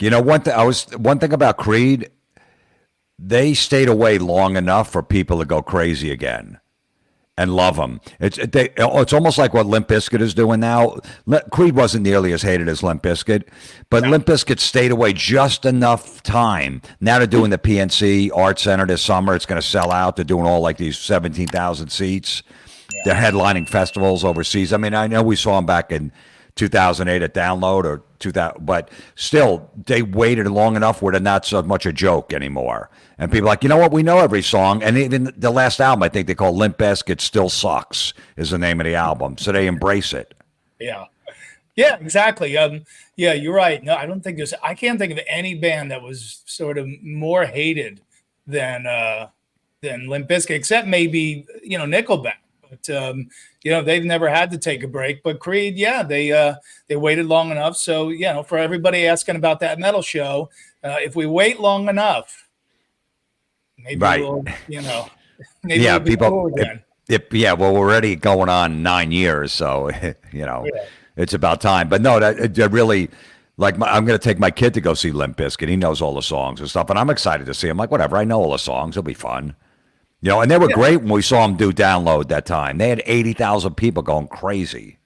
You know, one thing about Creed, they stayed away long enough for people to go crazy again and love them. It's almost like what Limp Bizkit is doing now. Creed wasn't nearly as hated as Limp Bizkit, but No. Limp Bizkit stayed away just enough time. Now they're doing the PNC Art Center this summer. It's going to sell out. They're doing all like these 17,000 seats. Yeah. They're headlining festivals overseas. I mean, I know we saw them back in 2008 at Download or 2000, but still, they waited long enough where they're not so much a joke anymore. And people are like, you know what? We know every song. And even the last album, I think they call Limp Bizkit Still Sucks is the name of the album. So they embrace it. Yeah. Yeah, exactly. Yeah, you're right. No, I don't think I can't think of any band that was sort of more hated than Limp Bizkit, except maybe, Nickelback. But they've never had to take a break. But Creed, yeah, they waited long enough. So, for everybody asking about that metal show, if we wait long enough, maybe Right. we'll, maybe Yeah. we'll be People, cool again. yeah, well, we're already going on 9 years. So, Yeah. it's about time. But no, that really, like, I'm going to take my kid to go see Limp Bizkit. He knows all the songs and stuff. And I'm excited to see him. Like, whatever. I know all the songs. It'll be fun. And they were Yeah. great when we saw them do Download that time. They had 80,000 people going crazy.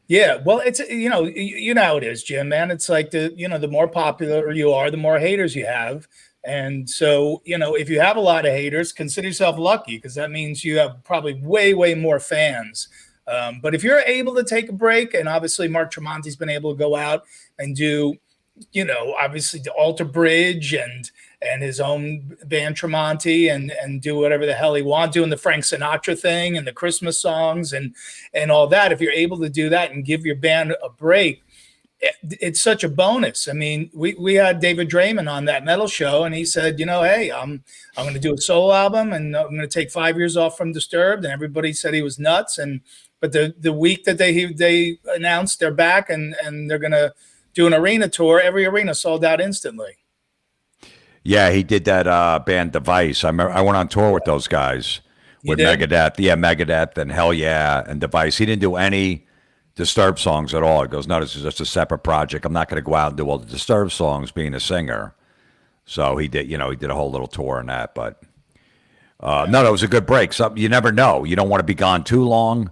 Yeah, well, it's you know how it is, Jim. Man, it's like the more popular you are, the more haters you have, and so if you have a lot of haters, consider yourself lucky because that means you have probably way more fans. But if you're able to take a break, and obviously Mark Tremonti's been able to go out and do, obviously the Alter Bridge and his own band Tremonti and do whatever the hell he wants, doing the Frank Sinatra thing and the Christmas songs and all that. If you're able to do that and give your band a break, it's such a bonus. I mean, we had David Draymond on that metal show, and he said, hey, I'm going to do a solo album, and I'm going to take 5 years off from Disturbed, and everybody said he was nuts. But the week that they announced they're back and they're going to do an arena tour, every arena sold out instantly. Yeah, he did that band Device. I remember I went on tour with those guys You with did? Megadeth. Yeah, Megadeth and Hell Yeah and Device. He didn't do any Disturbed songs at all. He goes, no, this is just a separate project. I'm not going to go out and do all the Disturbed songs being a singer. So he did, he did a whole little tour on that. But no, it was a good break. You never know. You don't want to be gone too long.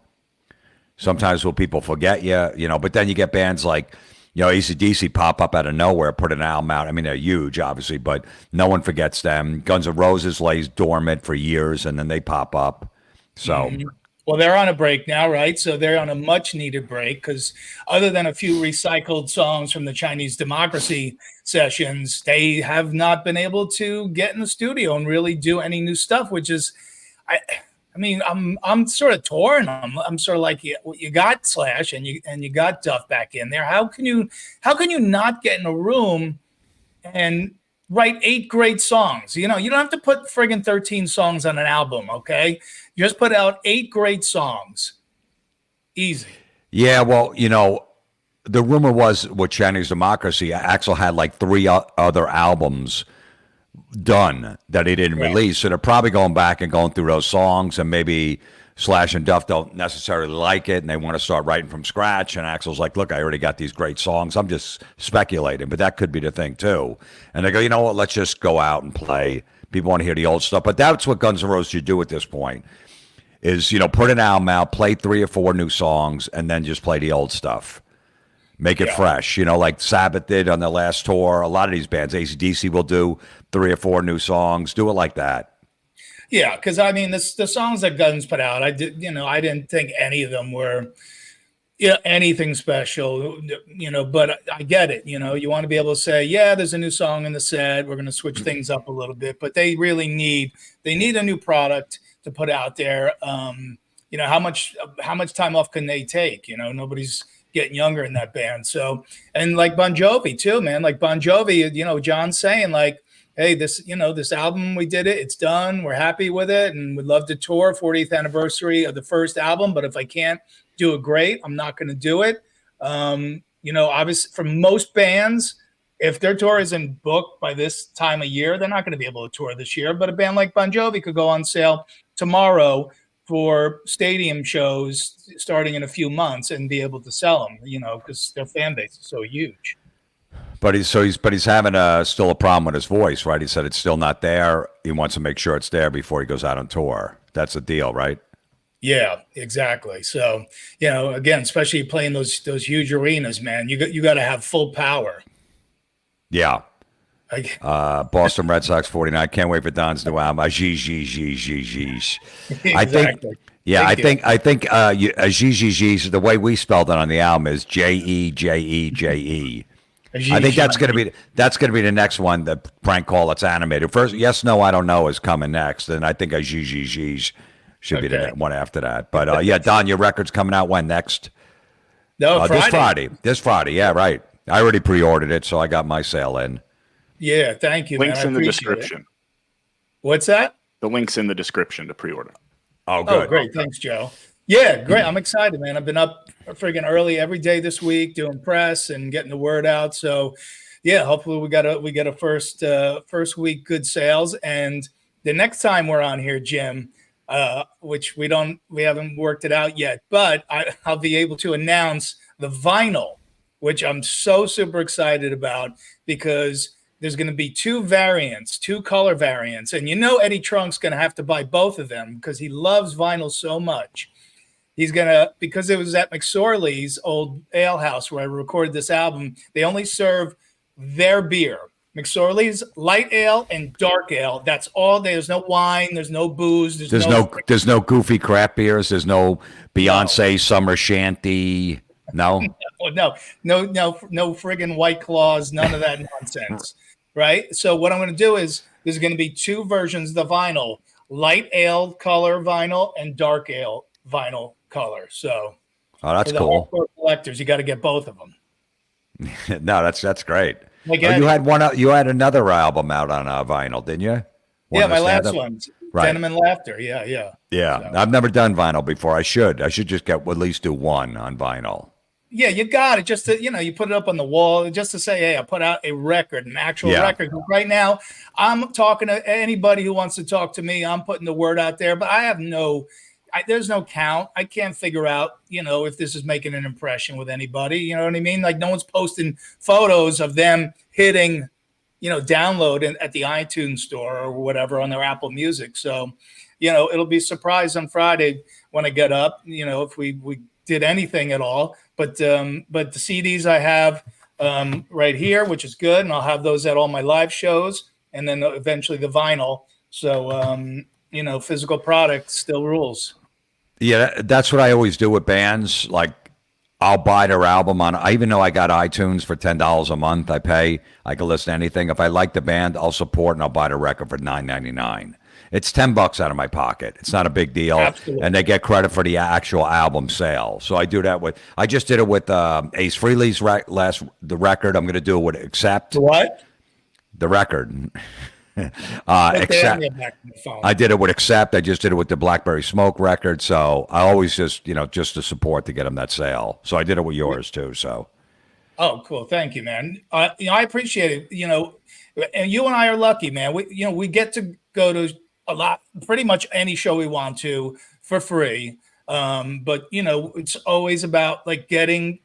Sometimes will people forget you, but then you get bands like, AC/DC pop up out of nowhere, put an album out. I mean, they're huge, obviously, but no one forgets them. Guns N' Roses lays dormant for years, and then they pop up. So, Well, they're on a break now, right? So they're on a much needed break because other than a few recycled songs from the Chinese Democracy sessions, they have not been able to get in the studio and really do any new stuff, which is, I mean, I'm sort of torn. I'm sort of like you got Slash and you got Duff back in there. How can you not get in a room and write 8 great songs? You don't have to put friggin' 13 songs on an album, okay? You just put out 8 great songs. Easy. yeah, well, the rumor was with Chinese Democracy, Axel had like 3 other albums done that he didn't Yeah. release. So they're probably going back and going through those songs, and maybe Slash and Duff don't necessarily like it, and they want to start writing from scratch. And Axel's like, "Look, I already got these great songs. I'm just speculating, but that could be the thing too." And they go, "You know what? Let's just go out and play. People want to hear the old stuff." But that's what Guns N' Roses should do at this point: is put an album out, play 3 or 4 new songs, and then just play the old stuff. Make it Yeah. fresh, like Sabbath did on their last tour. A lot of these bands, AC/DC will do 3 or 4 new songs. Do it like that. Yeah, because I mean, the songs that Guns put out, I didn't think any of them were, anything special, But I get it. You want to be able to say, yeah, there's a new song in the set. We're going to switch things up a little bit, but they really need a new product to put out there. How much time off can they take? Nobody's getting younger in that band. So, and like Bon Jovi too, man. Like Bon Jovi, John's saying like, hey, this album, we did it. It's done. We're happy with it. And we'd love to tour 40th anniversary of the first album. But if I can't do it great, I'm not going to do it. Obviously for most bands, if their tour isn't booked by this time of year, they're not going to be able to tour this year. But a band like Bon Jovi could go on sale tomorrow for stadium shows starting in a few months and be able to sell them, because their fan base is so huge. But he's having still a problem with his voice, right? He said it's still not there. He wants to make sure it's there before he goes out on tour. That's the deal, right? Yeah, exactly. So, again, especially playing those huge arenas, man, you got to have full power. Yeah. Like, Boston Red Sox 49. Can't wait for Don's new album. Aziz. I think, exactly. yeah, Thank you. I think Aziz, the way we spelled it on the album is Jejeje. I think that's gonna be the next one. The prank call that's animated. First, yes, no, I don't know is coming next, and I think Aziz should be the Okay. one after that. But yeah, Don, your record's coming out when next? No, This Friday. Friday. This Friday. Yeah, right. I already pre-ordered it, so I got my sale in. Yeah, thank you, man. Links I in the appreciate it. description. What's that? The link's in the description to pre-order. Oh, Oh, good. great. Thanks, Joe. Yeah, great. I'm excited, man. I've been up friggin' early every day this week doing press and getting the word out. So, yeah, hopefully we got a first week good sales. And the next time we're on here, Jim, which we haven't worked it out yet, but I'll be able to announce the vinyl, which I'm so super excited about because there's going to be two color variants. And Eddie Trunk's going to have to buy both of them because he loves vinyl so much. He's going to, because it was at McSorley's old ale house where I recorded this album, they only serve their beer. McSorley's light ale and dark ale. That's all. There's no wine. There's no booze. There's no goofy crap beers. There's no Beyonce summer shanty. No. No friggin' White Claws. None of that nonsense. Right. So what I'm going to do is there's going to be two versions of the vinyl: light ale color vinyl and dark ale vinyl color. So, Oh, that's for the cool. hardcore collectors, you got to get both of them. No, that's great. Like You had another album out on vinyl, didn't you? Yeah, my last stand-up? one, Right. Denim and Laughter. Yeah. Yeah, So- I've never done vinyl before. I should just at least do one on vinyl. Yeah, you got it. Just to, you put it up on the wall just to say, hey, I put out a record, an actual Yeah. record. Right now, I'm talking to anybody who wants to talk to me. I'm putting the word out there, but I have there's no count. I can't figure out, if this is making an impression with anybody. You know what I mean? Like no one's posting photos of them hitting, download at the iTunes store or whatever on their Apple Music. So, it'll be a surprise on Friday when I get up, if we did anything at all. But the CDs I have right here, which is good, and I'll have those at all my live shows, and then eventually the vinyl. So physical product still rules. Yeah, that's what I always do with bands. Like, I'll buy their album even though I got iTunes for $10 a month. I can listen to anything. If I like the band, I'll support and I'll buy the record for $9.99. It's $10 out of my pocket. It's not a big deal. Absolutely. And they get credit for the actual album sale. So I do that I just did it with Ace Frehley's the record. I'm going to do it with Accept. What? The record. Put Accept. that back on the phone. I did it with Accept. I just did it with the Blackberry Smoke record. So I always just to support to get them that sale. So I did it with yours too. So. Oh, cool. Thank you, man. I appreciate it. And you and I are lucky, man. We get to go to pretty much any show we want to for free. But it's always about like making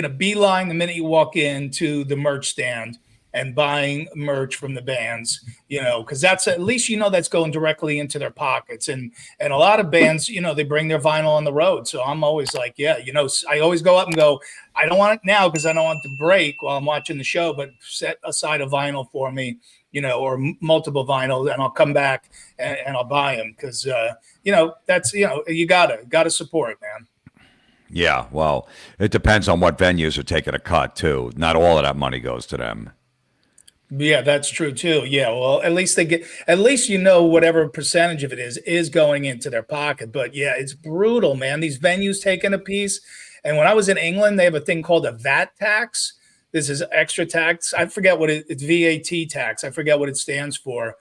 a beeline the minute you walk into the merch stand and buying merch from the bands, because that's at least, that's going directly into their pockets. And a lot of bands, they bring their vinyl on the road. So I'm always like, yeah, I always go up and go, I don't want it now because I don't want it to break while I'm watching the show, but set aside a vinyl for me, or multiple vinyls, and I'll come back and I'll buy them because, that's, you gotta support, man. Yeah, well, it depends on what venues are taking a cut too. Not all of that money goes to them. Yeah, that's true too. Yeah, well, at least whatever percentage of it is going into their pocket. But yeah, it's brutal, man. These venues taking a piece. And when I was in England, they have a thing called a VAT tax. This is extra tax. I forget what it's VAT tax. I forget what it stands for.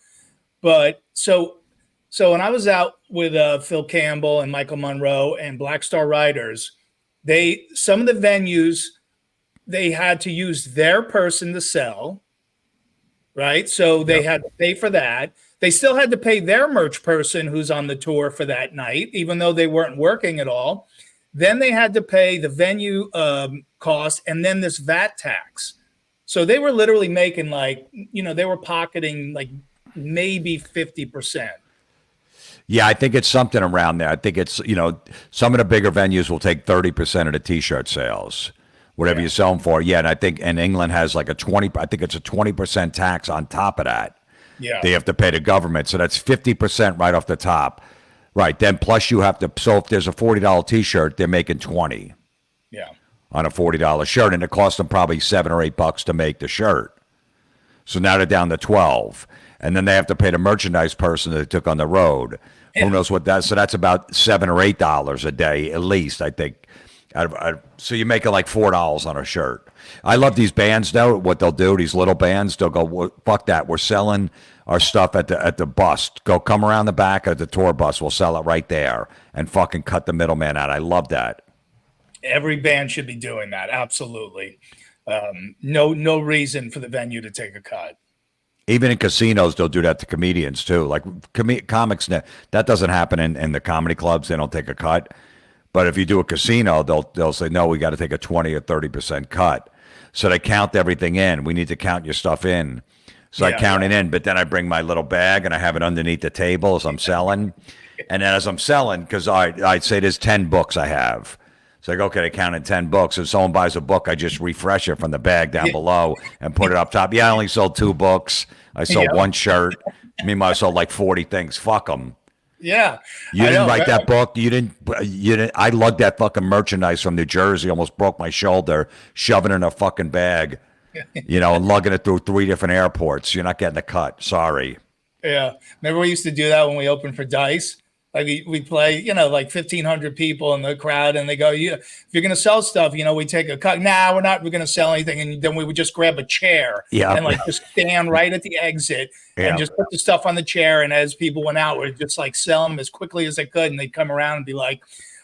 But so when I was out with Phil Campbell and Michael Monroe and Black Star Riders, some of the venues, they had to use their person to sell. Right. So they had to pay for that. They still had to pay their merch person who's on the tour for that night, even though they weren't working at all. Then they had to pay the venue cost and then this VAT tax. So they were literally making like, they were pocketing like maybe 50%. Yeah, I think it's something around there. I think it's, some of the bigger venues will take 30% of the t-shirt sales, whatever you sell them for. Yeah, and I think and England has like I think it's a 20% tax on top of that. Yeah. They have to pay the government. So that's 50% right off the top. Right. Then plus you have to, so if there's a $40 t-shirt, they're making 20 Yeah. on a $40 shirt, and it costs them probably $7 or $8 to make the shirt. So now they're down to 12. And then they have to pay the merchandise person that they took on the road. Who knows what that? So that's about $7 or $8 a day at least, I think. So you're making like $4 on a shirt. I love these bands though. What they'll do, these little bands, they'll go, well, fuck that. We're selling our stuff at the bus. Go come around the back of the tour bus. We'll sell it right there and fucking cut the middleman out. I love that. Every band should be doing that. Absolutely. No reason for the venue to take a cut. Even in casinos, they'll do that to comedians too. Like comics, that doesn't happen in the comedy clubs. They don't take a cut. But if you do a casino, they'll say, no, we got to take a 20 or 30% cut. So they count everything in. We need to count your stuff in. So I count it in, but then I bring my little bag and I have it underneath the table as I'm selling. And then as I'm selling, because I'd say there's 10 books I have. So I go, okay, I counted 10 books. If someone buys a book, I just refresh it from the bag down below and put it up top. Yeah, I only sold 2 books. I sold 1 shirt. Meanwhile, I sold like 40 things. Fuck them. Yeah. You didn't write that book. You didn't. I lugged that fucking merchandise from New Jersey. Almost broke my shoulder, shoving it in a fucking bag, and lugging it through 3 different airports. You're not getting a cut. Sorry. Yeah. Remember we used to do that when we opened for Dice? Like we play, like 1,500 people in the crowd, and they go, if you're going to sell stuff, we take a cut. Nah, we're going to sell anything. And then we would just grab a chair and like just stand right at the exit and just put the stuff on the chair. And as people went out, we'd just like sell them as quickly as they could. And they'd come around and be like,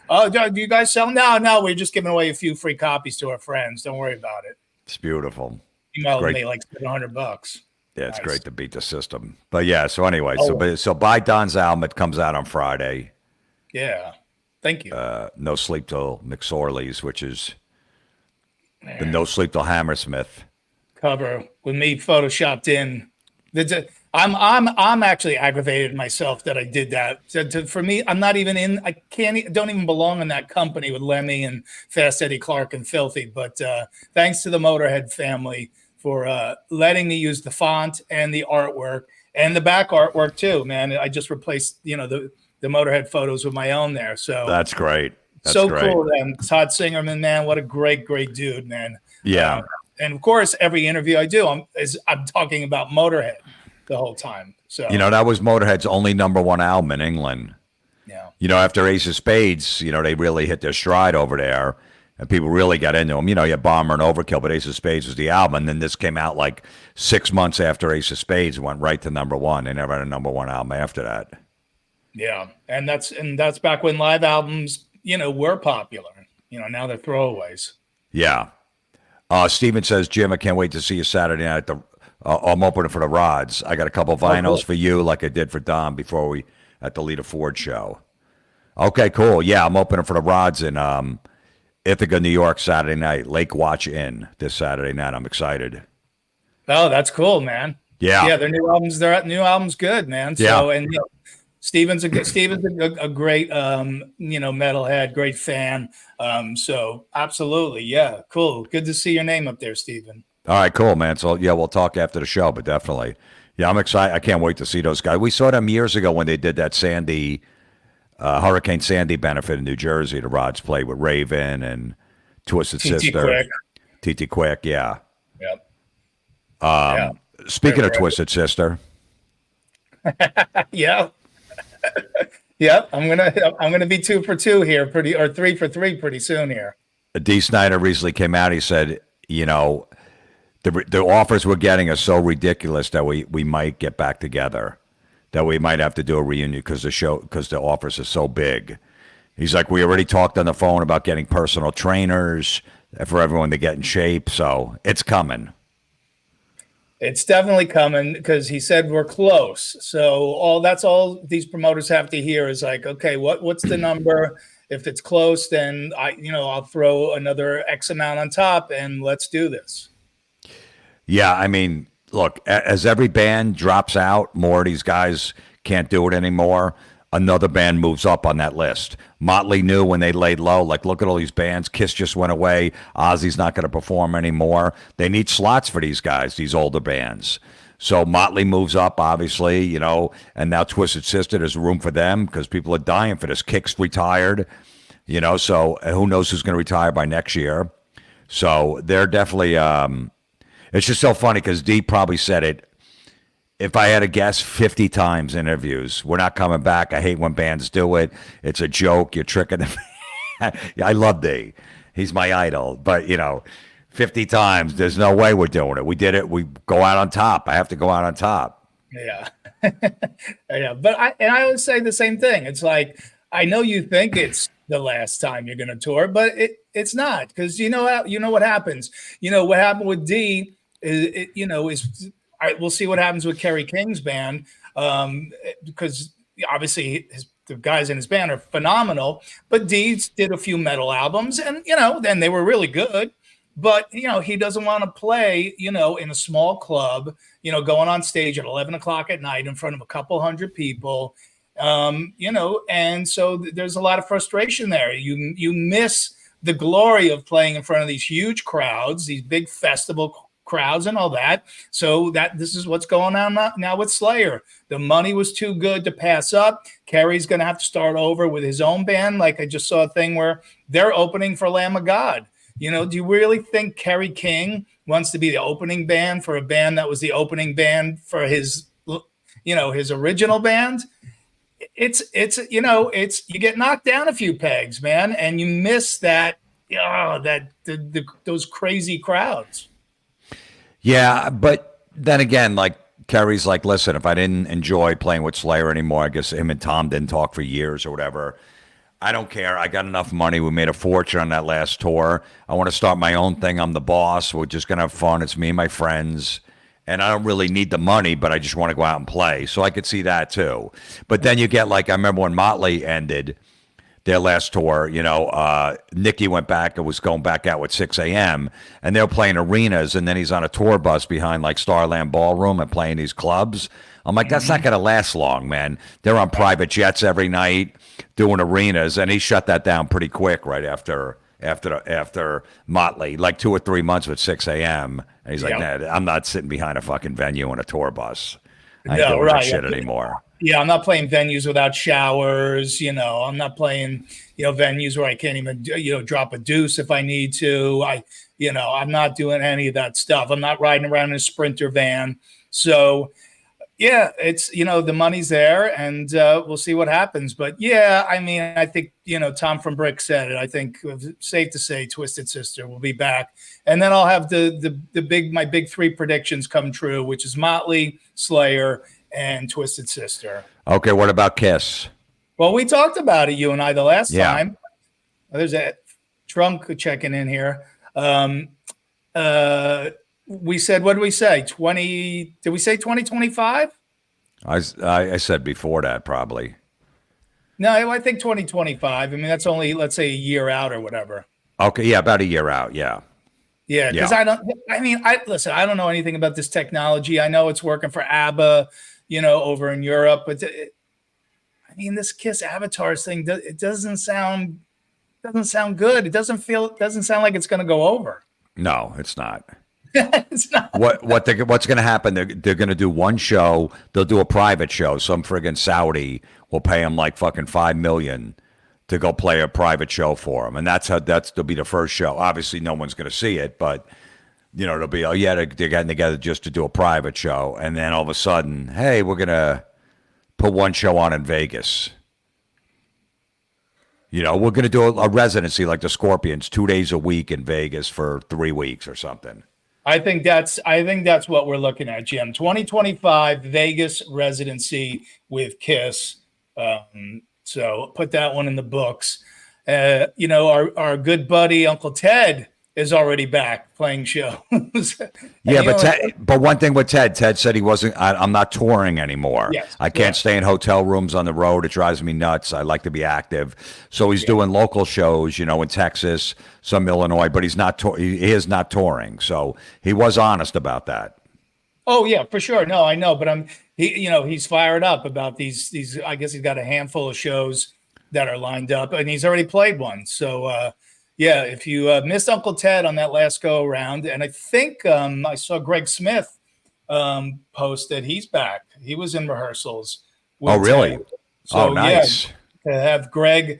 oh, do you guys sell? No, we're just giving away a few free copies to our friends. Don't worry about it. It's beautiful. Emailed me like $700. Yeah, it's great to beat the system. But yeah, so anyway, so buy Don's album. It comes out on Friday. Yeah. Thank you. No Sleep Till McSorley's, which is the No Sleep Till Hammersmith cover with me photoshopped in. I'm actually aggravated myself that I did that. For me, I'm not even in. Don't even belong in that company with Lemmy and Fast Eddie Clark and Filthy. But thanks to the Motorhead family for letting me use the font and the artwork and the back artwork too, man. I just replaced, the Motorhead photos with my own there. So that's great. That's so great. cool. And Todd Singerman, man, what a great dude, man. Yeah. And of course, every interview I do, I'm talking about Motorhead the whole time. So that was Motorhead's only #1 album in England. Yeah. After Ace of Spades, they really hit their stride over there. And people really got into them. You had Bomber and Overkill, but Ace of Spades was the album. And then this came out like 6 months after Ace of Spades, went right to #1. They never had a #1 album after that. Yeah, and that's back when live albums, were popular. Now they're throwaways. Yeah. Steven says, Jim, I can't wait to see you Saturday night at I'm opening for the Rods. I got a couple vinyls for you, like I did for Don at the Lita Ford show. Okay, cool. Yeah, I'm opening for the Rods in Ithaca, New York, Saturday night. Lake Watch Inn this Saturday night. I'm excited. Oh, that's cool, man. Yeah, their new album's good, man. So and Steven's a great metalhead, great fan. So absolutely, yeah, cool. Good to see your name up there, Steven. All right, cool, man. So yeah, we'll talk after the show, but definitely, yeah, I'm excited. I can't wait to see those guys. We saw them years ago when they did that Hurricane Sandy benefit in New Jersey. The Rods played with Raven and Twisted Sister, TT Quick, yeah. Yep. Speaking of Twisted Sister, yeah. Yep, I'm gonna be 2 for 2 here, or 3 for 3 pretty soon here. D. Snyder recently came out. He said, the offers we're getting are so ridiculous that we might get back together, that we might have to do a reunion because the offers are so big. He's like, we already talked on the phone about getting personal trainers for everyone to get in shape, so it's coming. It's definitely coming because he said we're close. So that's all these promoters have to hear is like, okay, what's the number? If it's close, then I'll throw another X amount on top and let's do this. Yeah, I mean, look, as every band drops out, more of these guys can't do it anymore. Another band moves up on that list. Motley knew when they laid low, like, look at all these bands. Kiss just went away. Ozzy's not going to perform anymore. They need slots for these guys, these older bands. So Motley moves up, obviously, and now Twisted Sister, there's room for them because people are dying for this. Kick's retired, so who knows who's going to retire by next year. So they're definitely, it's just so funny because Dee probably said it, if I had to guess, 50 times in interviews. We're not coming back. I hate when bands do it. It's a joke. You're tricking them. I love Dee. He's my idol. But, 50 times, there's no way we're doing it. We did it. We go out on top. I have to go out on top. Yeah. Yeah. But I always say the same thing. It's like, I know you think it's the last time you're going to tour, but it's not, because what happens. What happened with Dee is all right, we'll see what happens with Kerry King's band, because obviously the guys in his band are phenomenal. But Dee did a few metal albums, and then they were really good. But he doesn't want to play, in a small club, going on stage at 11 o'clock at night in front of a couple hundred people, and so there's a lot of frustration there. You miss the glory of playing in front of these huge crowds, these big festival crowds and all that. So this is what's going on now with Slayer. The money was too good to pass up. Kerry's going to have to start over with his own band. Like, I just saw a thing where they're opening for Lamb of God. Do you really think Kerry King wants to be the opening band for a band that was the opening band for his original band? It's you get knocked down a few pegs, man, and you miss that those crazy crowds. Yeah, but then again, like, Kerry's like, listen, if I didn't enjoy playing with Slayer anymore, I guess him and Tom didn't talk for years or whatever. I don't care. I got enough money. We made a fortune on that last tour. I want to start my own thing. I'm the boss. We're just going to have fun. It's me and my friends. And I don't really need the money, but I just want to go out and play. So I could see that too. But then you get, like, I remember when Motley ended their last tour, Nicky went back and was going back out at 6 a.m. and they were playing arenas, and then he's on a tour bus behind, like, Starland Ballroom and playing these clubs. I'm like, that's not going to last long, man. They're on private jets every night doing arenas, and he shut that down pretty quick right after Motley, like 2 or 3 months with 6 a.m. And he's like, nah, I'm not sitting behind a fucking venue on a tour bus. I ain't doing that shit anymore. Yeah, I'm not playing venues without showers. I'm not playing, venues where I can't even, drop a deuce if I need to. I'm not doing any of that stuff. I'm not riding around in a Sprinter van. So, yeah, it's, the money's there, and we'll see what happens. But yeah, I mean, I think, Tom from Brick said it. I think it's safe to say Twisted Sister will be back. And then I'll have my big three predictions come true, which is Motley, Slayer, and Twisted Sister. Okay, what about Kiss? Well, we talked about it, you and I, the last time. There's a trunk checking in here. We said, what did we say? Did we say 2025? I said before that, probably. No, I think 2025. I mean, that's only, let's say, a year out or whatever. Okay, yeah, about a year out, yeah. Yeah, because I don't know anything about this technology. I know it's working for ABBA, over in Europe, but this Kiss Avatars thing, it doesn't sound good. It doesn't sound like it's going to go over. No, it's not. It's not. What's going to happen? They're going to do one show. They'll do a private show. Some friggin' Saudi will pay them like fucking $5 million to go play a private show for them, and that'll be the first show. Obviously, no one's going to see it, but it'll be they're getting together just to do a private show, and then all of a sudden, hey, we're going to put one show on in Vegas. We're going to do a residency like the Scorpions, 2 days a week in Vegas for 3 weeks or something. I think that's what we're looking at, Jim. 2025 Vegas residency with Kiss. So put that one in the books. Our good buddy Uncle Ted is already back playing shows. Yeah, but one thing with Ted said he wasn't. I'm not touring anymore. Yes, I can't stay in hotel rooms on the road. It drives me nuts. I like to be active. So he's doing local shows, in Texas, some Illinois, but he's not. He is not touring. So he was honest about that. Oh yeah, for sure. No, I know, but he's fired up about these. I guess he's got a handful of shows that are lined up, and he's already played one. So. Yeah, if you missed Uncle Ted on that last go around, and I think I saw Greg Smith post that he's back. He was in rehearsals. Oh, really? So, nice. Yeah, to have Greg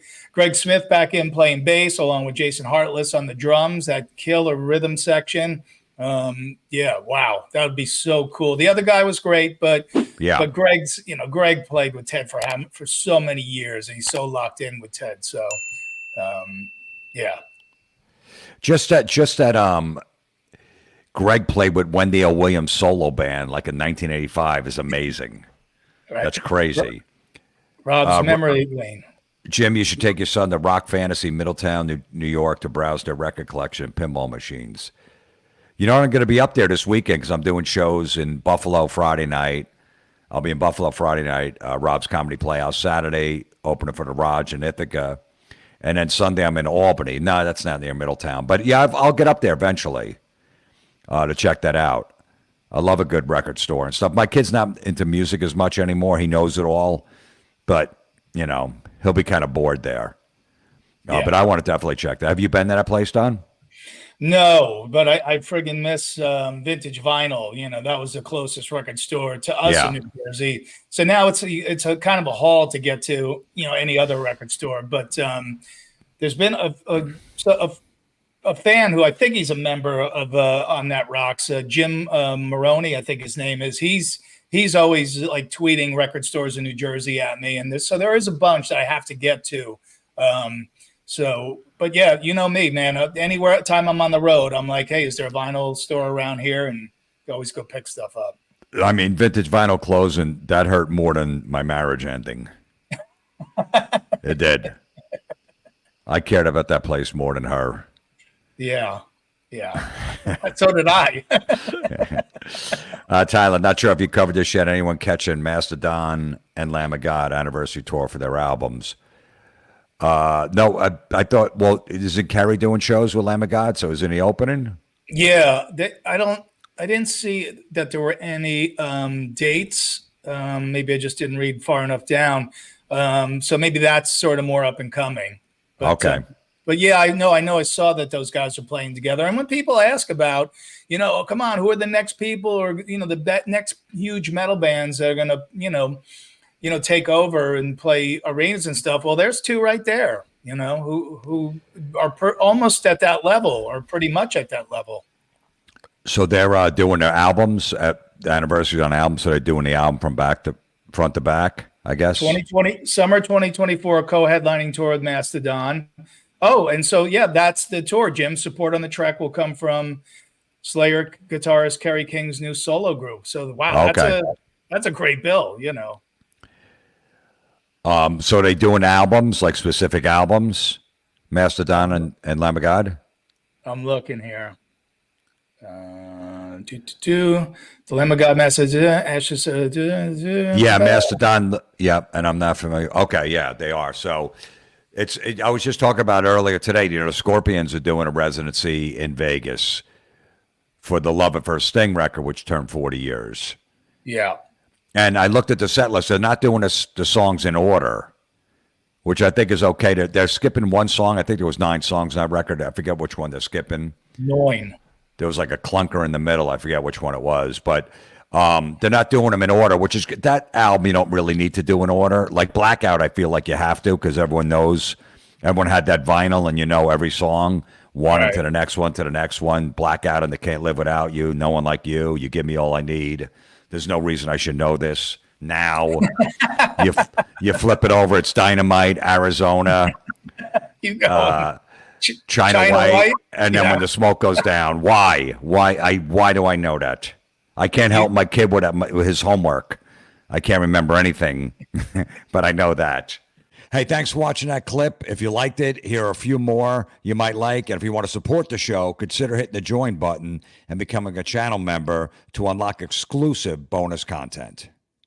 Smith back in playing bass along with Jason Hartless on the drums, that killer rhythm section. Yeah, wow, that would be so cool. The other guy was great, but Greg played with Ted for so many years, and he's so locked in with Ted. So, yeah. Just that Greg played with Wendy L. Williams solo band like in 1985 is amazing. Right. That's crazy. Rob's memory lane. Jim, you should take your son to Rock Fantasy, Middletown, New York, to browse their record collection and pinball machines. I'm going to be up there this weekend because I'm doing shows in Buffalo Friday night. I'll be in Buffalo Friday night, Rob's Comedy Playhouse Saturday, opening for the Raj in Ithaca. And then Sunday I'm in Albany. No, that's not near Middletown. But yeah, I'll get up there eventually to check that out. I love a good record store and stuff. My kid's not into music as much anymore. He knows it all. But, he'll be kind of bored there. But I want to definitely check that. Have you been to that place, Don? No, but I friggin' miss vintage vinyl. That was the closest record store to us in New Jersey. So now it's a kind of a haul to get to, any other record store. But there's been a fan who I think he's a member of on that Rocks, Jim Maroney, I think his name is. He's always like tweeting record stores in New Jersey at me, and so there is a bunch that I have to get to. But yeah, me, man. Anywhere time I'm on the road, I'm like, hey, is there a vinyl store around here? And always go pick stuff up. I mean, vintage vinyl closing, that hurt more than my marriage ending. It did. I cared about that place more than her. Yeah. So did I. Tyler, not sure if you covered this yet. Anyone catching Mastodon and Lamb of God anniversary tour for their albums? No, I thought, well, isn't Kerry doing shows with Lamb of God? So isn't he opening? Yeah, I didn't see that there were any dates. Maybe I just didn't read far enough down. So maybe that's sort of more up and coming. But, okay. But yeah, I know. I saw that those guys are playing together. And when people ask about, oh, come on, who are the next people, or the next huge metal bands that are gonna, take over and play arenas and stuff. Well, there's two right there, who are almost at that level, or pretty much at that level. So they're doing their albums at the anniversary on albums. So they're doing the album from front to back, I guess. Summer 2024 co-headlining tour with Mastodon. Oh, and so yeah, that's the tour, Jim. Support on the track will come from Slayer guitarist Kerry King's new solo group. So wow, okay. That's a great bill, So are they doing albums, like specific albums, Mastodon and Lamb of God? I'm looking here. The Lamb of God, Mastodon, Ashes. Yeah, Mastodon. Yeah, and I'm not familiar. Okay, yeah, they are. So I was just talking about earlier today. The Scorpions are doing a residency in Vegas for the Love at First Sting record, which turned 40 years. Yeah. And I looked at the set list. They're not doing the songs in order, which I think is okay. They're skipping one song. I think there was 9 songs on that record. I forget which one they're skipping. 9. There was like a clunker in the middle. I forget which one it was. But they're not doing them in order, which is that album you don't really need to do in order. Like Blackout, I feel like you have to because everyone knows. Everyone had that vinyl and every song. One right. To the next one, to the next one. Blackout and They Can't Live Without You. No One Like You. You Give Me All I Need. There's no reason I should know this now. you flip it over. It's Dynamite, Arizona, China White, and then when the smoke goes down. Why do I know that? I can't help my kid with his homework. I can't remember anything, but I know that. Hey, thanks for watching that clip. If you liked it, here are a few more you might like. And if you want to support the show, consider hitting the join button and becoming a channel member to unlock exclusive bonus content.